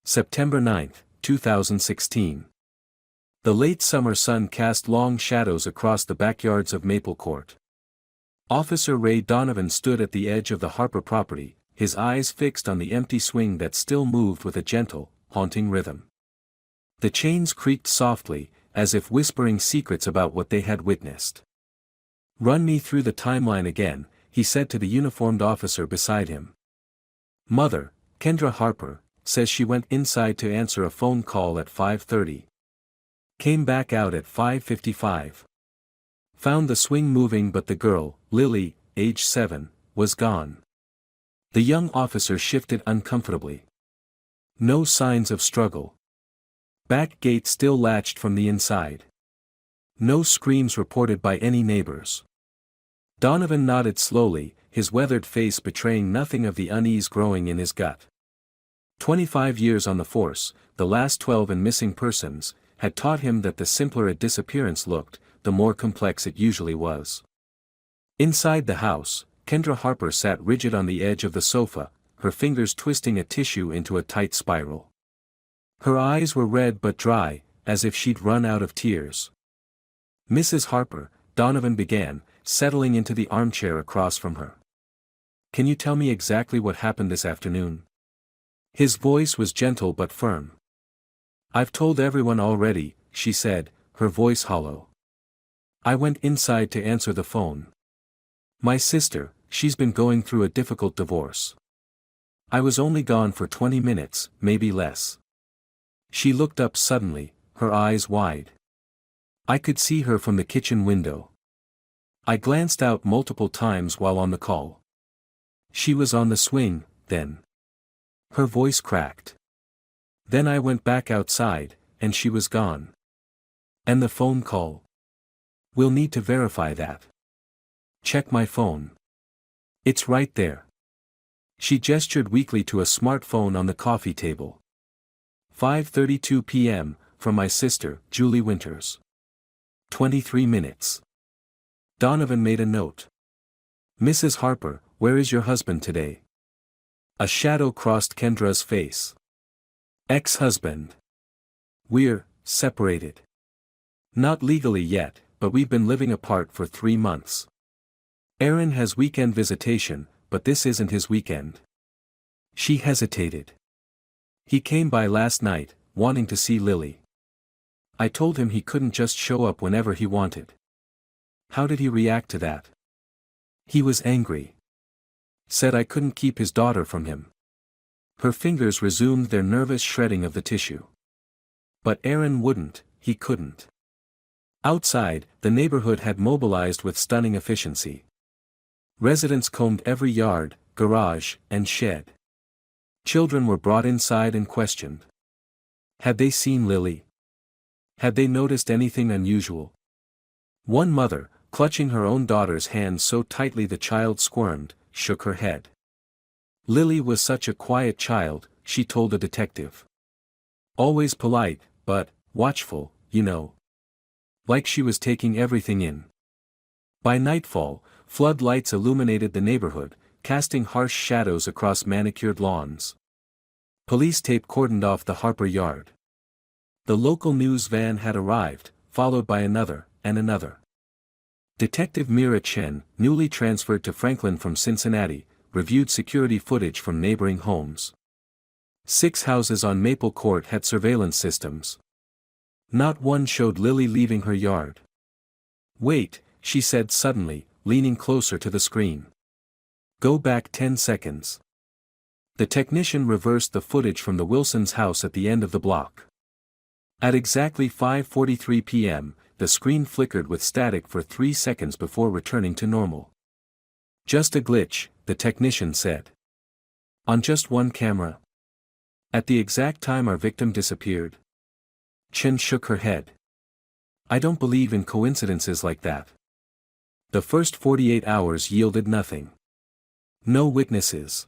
September 9, 2016. The late summer sun cast long shadows across the backyards of Maple Court. Officer Ray Donovan stood at the edge of the Harper property, his eyes fixed on the empty swing that still moved with a gentle, haunting rhythm. The chains creaked softly, as if whispering secrets about what they had witnessed. "Run me through the timeline again," he said to the uniformed officer beside him. "Mother, Kendra Harper, says she went inside to answer a phone call at 5:30. Came back out at 5:55. Found the swing moving but the girl, Lily, age 7, was gone." The young officer shifted uncomfortably. No signs of struggle. Back gate still latched from the inside. No screams reported by any neighbors. Donovan nodded slowly, his weathered face betraying nothing of the unease growing in his gut. 25 years on the force, the last 12 in missing persons, had taught him that the simpler a disappearance looked, the more complex it usually was. Inside the house, Kendra Harper sat rigid on the edge of the sofa, her fingers twisting a tissue into a tight spiral. Her eyes were red but dry, as if she'd run out of tears. "Mrs. Harper," Donovan began, settling into the armchair across from her. "Can you tell me exactly what happened this afternoon?" His voice was gentle but firm. "I've told everyone already," she said, her voice hollow. "I went inside to answer the phone. My sister, she's been going through a difficult divorce. I was only gone for 20 minutes, maybe less." She looked up suddenly, her eyes wide. "I could see her from the kitchen window. I glanced out multiple times while on the call. She was on the swing, then." Her voice cracked. "Then I went back outside, and she was gone." "And the phone call?" "We'll need to verify that." "Check my phone. It's right there." She gestured weakly to a smartphone on the coffee table. 5:32 p.m., from my sister, Julie Winters. 23 minutes. Donovan made a note. "Mrs. Harper, where is your husband today?" A shadow crossed Kendra's face. "Ex-husband. We're separated. Not legally yet, but we've been living apart for 3 months. Aaron has weekend visitation, but this isn't his weekend." She hesitated. "He came by last night, wanting to see Lily. I told him he couldn't just show up whenever he wanted." "How did he react to that?" "He was angry. Said I couldn't keep his daughter from him." Her fingers resumed their nervous shredding of the tissue. "But Aaron wouldn't, he couldn't." Outside, the neighborhood had mobilized with stunning efficiency. Residents combed every yard, garage, and shed. Children were brought inside and questioned. Had they seen Lily? Had they noticed anything unusual? One mother, clutching her own daughter's hand so tightly the child squirmed, shook her head. "Lily was such a quiet child," she told a detective. "Always polite, but watchful, you know. Like she was taking everything in." By nightfall, floodlights illuminated the neighborhood, casting harsh shadows across manicured lawns. Police tape cordoned off the Harper yard. The local news van had arrived, followed by another, and another. Detective Mira Chen, newly transferred to Franklin from Cincinnati, reviewed security footage from neighboring homes. 6 houses on Maple Court had surveillance systems. Not one showed Lily leaving her yard. "Wait," she said suddenly, leaning closer to the screen. "Go back 10 seconds." The technician reversed the footage from the Wilsons' house at the end of the block. At exactly 5:43 p.m., the screen flickered with static for 3 seconds before returning to normal. "Just a glitch," the technician said. "On just one camera. At the exact time our victim disappeared." Chen shook her head. "I don't believe in coincidences like that." The first 48 hours yielded nothing. No witnesses.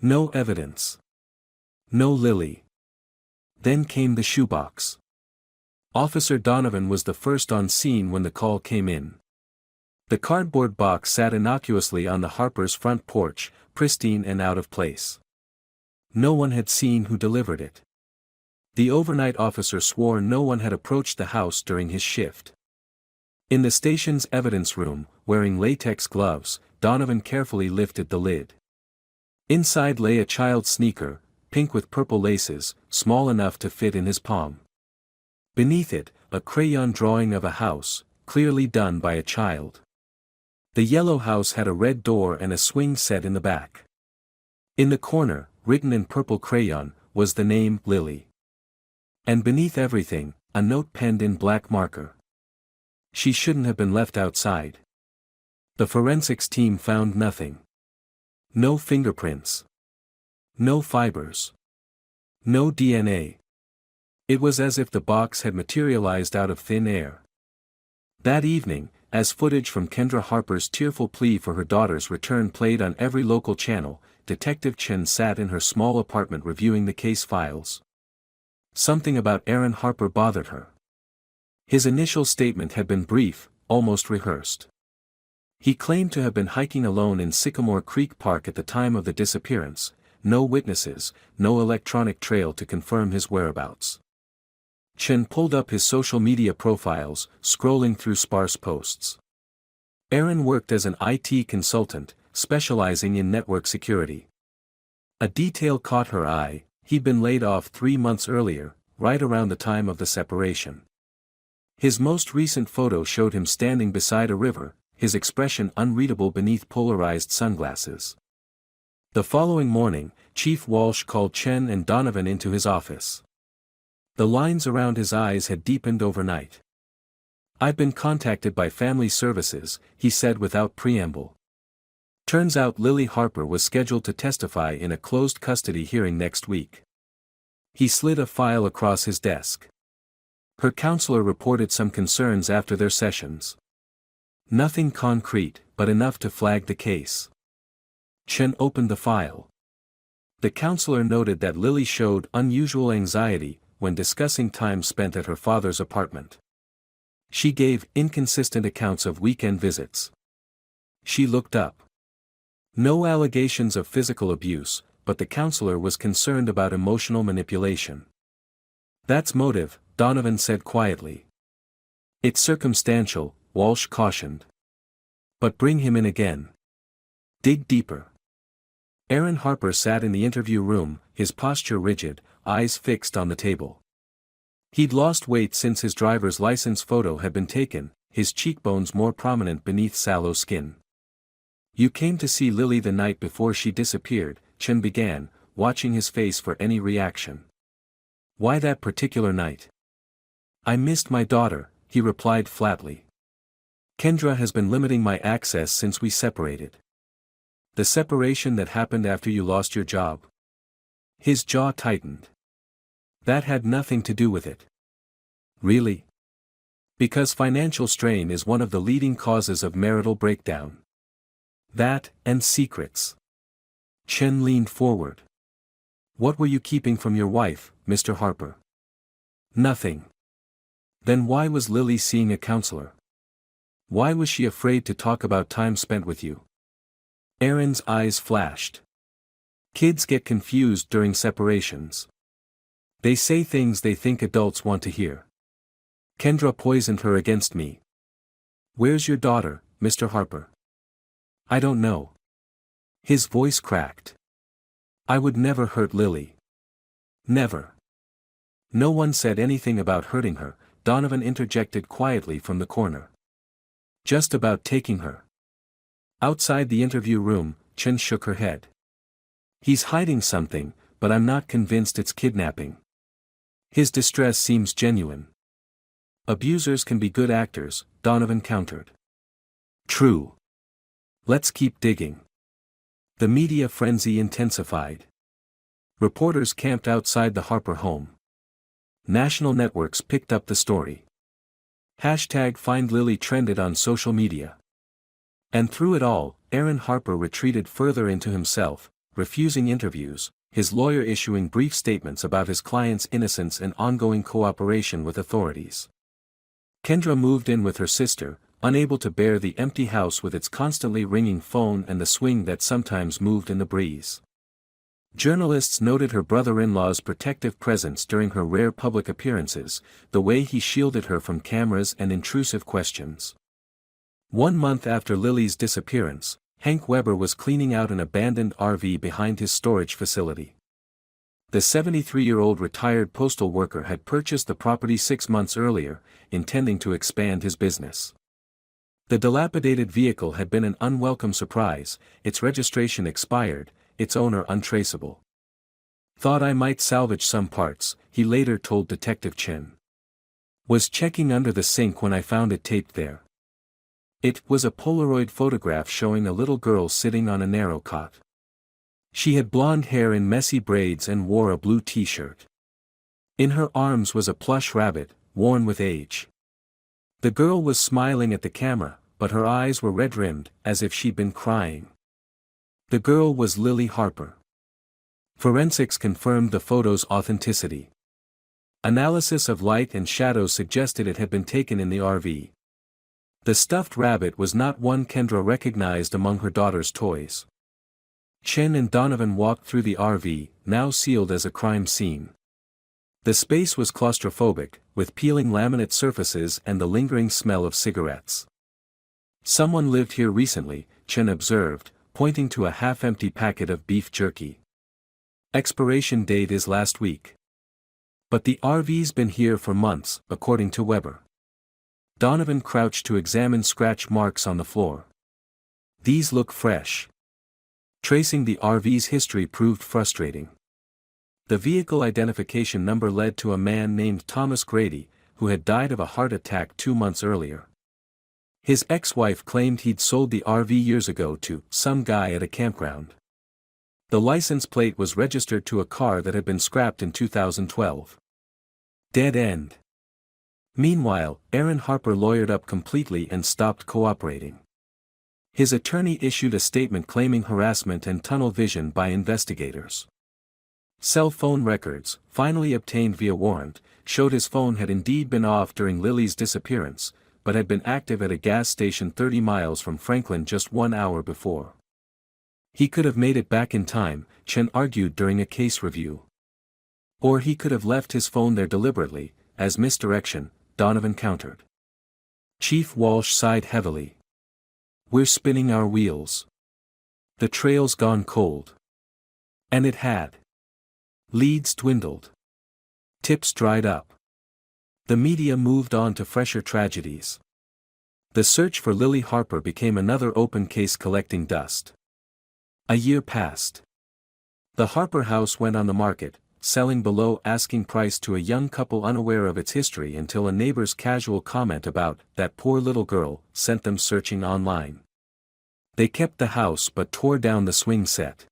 No evidence. No Lily. Then came the shoebox. Officer Donovan was the first on scene when the call came in. The cardboard box sat innocuously on the Harpers' front porch, pristine and out of place. No one had seen who delivered it. The overnight officer swore no one had approached the house during his shift. In the station's evidence room, wearing latex gloves, Donovan carefully lifted the lid. Inside lay a child's sneaker, pink with purple laces, small enough to fit in his palm. Beneath it, a crayon drawing of a house, clearly done by a child. The yellow house had a red door and a swing set in the back. In the corner, written in purple crayon, was the name Lily. And beneath everything, a note penned in black marker. She shouldn't have been left outside. The forensics team found nothing. No fingerprints. No fibers. No DNA. It was as if the box had materialized out of thin air. That evening, as footage from Kendra Harper's tearful plea for her daughter's return played on every local channel, Detective Chen sat in her small apartment reviewing the case files. Something about Aaron Harper bothered her. His initial statement had been brief, almost rehearsed. He claimed to have been hiking alone in Sycamore Creek Park at the time of the disappearance, no witnesses, no electronic trail to confirm his whereabouts. Chen pulled up his social media profiles, scrolling through sparse posts. Aaron worked as an IT consultant, specializing in network security. A detail caught her eye: he'd been laid off 3 months earlier, right around the time of the separation. His most recent photo showed him standing beside a river, his expression unreadable beneath polarized sunglasses. The following morning, Chief Walsh called Chen and Donovan into his office. The lines around his eyes had deepened overnight. "I've been contacted by Family Services," he said without preamble. Turns out Lily Harper was scheduled to testify in a closed custody hearing next week. He slid a file across his desk. Her counselor reported some concerns after their sessions. Nothing concrete, but enough to flag the case. Chen opened the file. The counselor noted that Lily showed unusual anxiety when discussing time spent at her father's apartment. She gave inconsistent accounts of weekend visits. She looked up. No allegations of physical abuse, but the counselor was concerned about emotional manipulation. "That's motive," Donovan said quietly. "It's circumstantial," Walsh cautioned. "But bring him in again. Dig deeper." Aaron Harper sat in the interview room, his posture rigid, eyes fixed on the table. He'd lost weight since his driver's license photo had been taken, his cheekbones more prominent beneath sallow skin. "You came to see Lily the night before she disappeared," Chen began, watching his face for any reaction. "Why that particular night?" "I missed my daughter," he replied flatly. "Kendra has been limiting my access since we separated." "The separation that happened after you lost your job?" His jaw tightened. "That had nothing to do with it." "Really?" "Because financial strain is one of the leading causes of marital breakdown." "That, and secrets." Chen leaned forward. "What were you keeping from your wife, Mr. Harper?" "Nothing." "Then why was Lily seeing a counselor? Why was she afraid to talk about time spent with you?" Aaron's eyes flashed. "Kids get confused during separations. They say things they think adults want to hear. Kendra poisoned her against me." "Where's your daughter, Mr. Harper?" "I don't know." His voice cracked. "I would never hurt Lily. Never." "No one said anything about hurting her," Donovan interjected quietly from the corner. "Just about taking her." Outside the interview room, Chen shook her head. "He's hiding something, but I'm not convinced it's kidnapping. His distress seems genuine." "Abusers can be good actors," Donovan countered. "True. Let's keep digging." The media frenzy intensified. Reporters camped outside the Harper home. National networks picked up the story. #FindLily trended on social media. And through it all, Aaron Harper retreated further into himself, refusing interviews, his lawyer issuing brief statements about his client's innocence and ongoing cooperation with authorities. Kendra moved in with her sister, unable to bear the empty house with its constantly ringing phone and the swing that sometimes moved in the breeze. Journalists noted her brother-in-law's protective presence during her rare public appearances, the way he shielded her from cameras and intrusive questions. 1 month after Lily's disappearance, Hank Weber was cleaning out an abandoned RV behind his storage facility. The 73-year-old retired postal worker had purchased the property 6 months earlier, intending to expand his business. The dilapidated vehicle had been an unwelcome surprise, its registration expired, its owner untraceable. "Thought I might salvage some parts," he later told Detective Chen. "Was checking under the sink when I found it taped there." It was a Polaroid photograph showing a little girl sitting on a narrow cot. She had blonde hair in messy braids and wore a blue t-shirt. In her arms was a plush rabbit, worn with age. The girl was smiling at the camera, but her eyes were red-rimmed, as if she'd been crying. The girl was Lily Harper. Forensics confirmed the photo's authenticity. Analysis of light and shadows suggested it had been taken in the RV. The stuffed rabbit was not one Kendra recognized among her daughter's toys. Chen and Donovan walked through the RV, now sealed as a crime scene. The space was claustrophobic, with peeling laminate surfaces and the lingering smell of cigarettes. "Someone lived here recently," Chen observed, pointing to a half-empty packet of beef jerky. "Expiration date is last week. But the RV's been here for months," according to Weber. Donovan crouched to examine scratch marks on the floor. "These look fresh." Tracing the RV's history proved frustrating. The vehicle identification number led to a man named Thomas Grady, who had died of a heart attack 2 months earlier. His ex-wife claimed he'd sold the RV years ago to some guy at a campground. The license plate was registered to a car that had been scrapped in 2012. Dead end. Meanwhile, Aaron Harper lawyered up completely and stopped cooperating. His attorney issued a statement claiming harassment and tunnel vision by investigators. Cell phone records, finally obtained via warrant, showed his phone had indeed been off during Lily's disappearance, but had been active at a gas station 30 miles from Franklin just 1 hour before. He could have made it back in time, Chen argued during a case review. Or he could have left his phone there deliberately, as misdirection, Donovan countered. Chief Walsh sighed heavily. "We're spinning our wheels. The trail's gone cold." And it had. Leads dwindled. Tips dried up. The media moved on to fresher tragedies. The search for Lily Harper became another open case collecting dust. A year passed. The Harper house went on the market, selling below asking price to a young couple unaware of its history until a neighbor's casual comment about "that poor little girl" sent them searching online. They kept the house but tore down the swing set.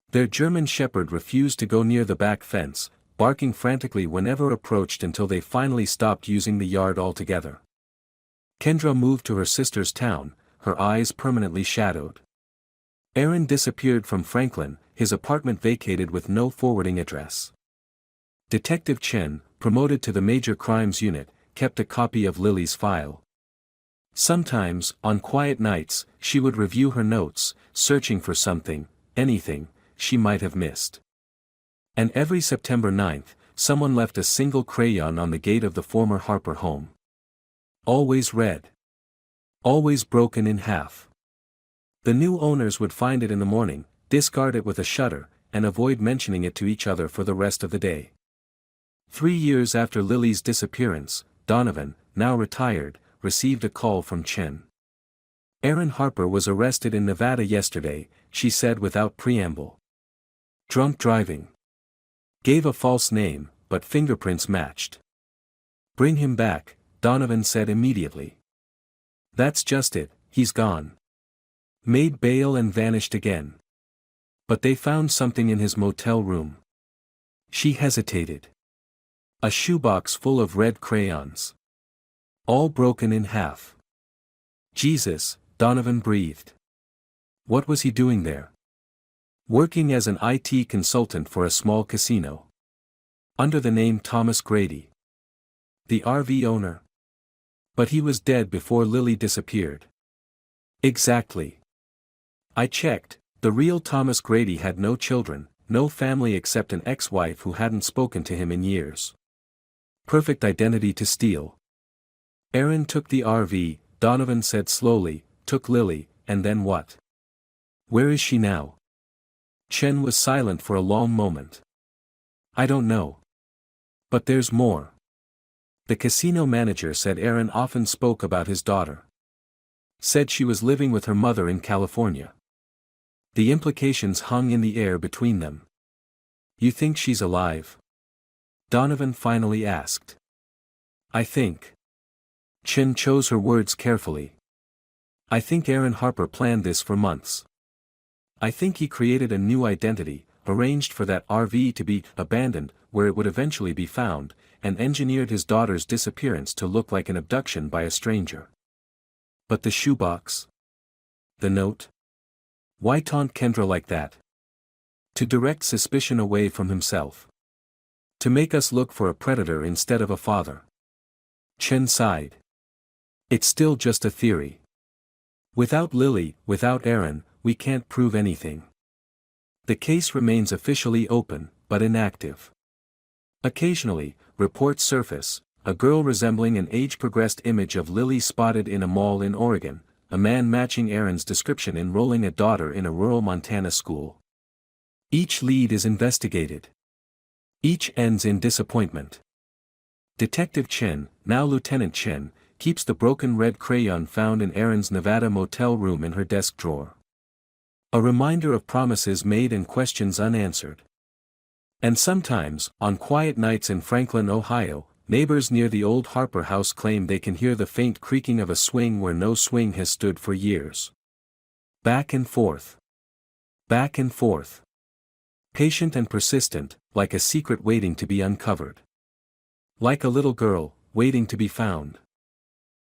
Their German shepherd refused to go near the back fence, barking frantically whenever approached until they finally stopped using the yard altogether. Kendra moved to her sister's town, her eyes permanently shadowed. Aaron disappeared from Franklin, his apartment vacated with no forwarding address. Detective Chen, promoted to the Major Crimes Unit, kept a copy of Lily's file. Sometimes, on quiet nights, she would review her notes, searching for something, anything, she might have missed. And every September 9th, someone left a single crayon on the gate of the former Harper home. Always red. Always broken in half. The new owners would find it in the morning, discard it with a shudder, and avoid mentioning it to each other for the rest of the day. 3 years after Lily's disappearance, Donovan, now retired, received a call from Chen. "Aaron Harper was arrested in Nevada yesterday," she said without preamble. "Drunk driving. Gave a false name, but fingerprints matched. Bring him back," Donovan said immediately. "That's just it, he's gone. Made bail and vanished again. But they found something in his motel room." She hesitated. "A shoebox full of red crayons. All broken in half." "Jesus," Donovan breathed. What was he doing there? Working as an IT consultant for a small casino. Under the name Thomas Grady. The RV owner. But he was dead before Lily disappeared. Exactly. "I checked, the real Thomas Grady had no children," no family except an ex-wife who hadn't spoken to him in years. Perfect identity to steal. Aaron took the RV, Donovan said slowly, took Lily, and then what? Where is she now? Chen was silent for a long moment. I don't know. But there's more. The casino manager said Aaron often spoke about his daughter. Said she was living with her mother in California. The implications hung in the air between them. You think she's alive? Donovan finally asked. I think. Chen chose her words carefully. I think Aaron Harper planned this for months. I think he created a new identity, arranged for that RV to be abandoned, where it would eventually be found, and engineered his daughter's disappearance to look like an abduction by a stranger. But the shoebox? The note? Why taunt Kendra like that? To direct suspicion away from himself. To make us look for a predator instead of a father. Chen sighed. It's still just a theory. Without Lily, without Aaron, we can't prove anything. The case remains officially open, but inactive. Occasionally, reports surface, a girl resembling an age-progressed image of Lily spotted in a mall in Oregon, a man matching Aaron's description enrolling a daughter in a rural Montana school. Each lead is investigated. Each ends in disappointment. Detective Chen, now Lieutenant Chen, keeps the broken red crayon found in Aaron's Nevada motel room in her desk drawer. A reminder of promises made and questions unanswered. And sometimes, on quiet nights in Franklin, Ohio, neighbors near the old Harper house claim they can hear the faint creaking of a swing where no swing has stood for years. Back and forth. Back and forth. Patient and persistent, like a secret waiting to be uncovered. Like a little girl, waiting to be found.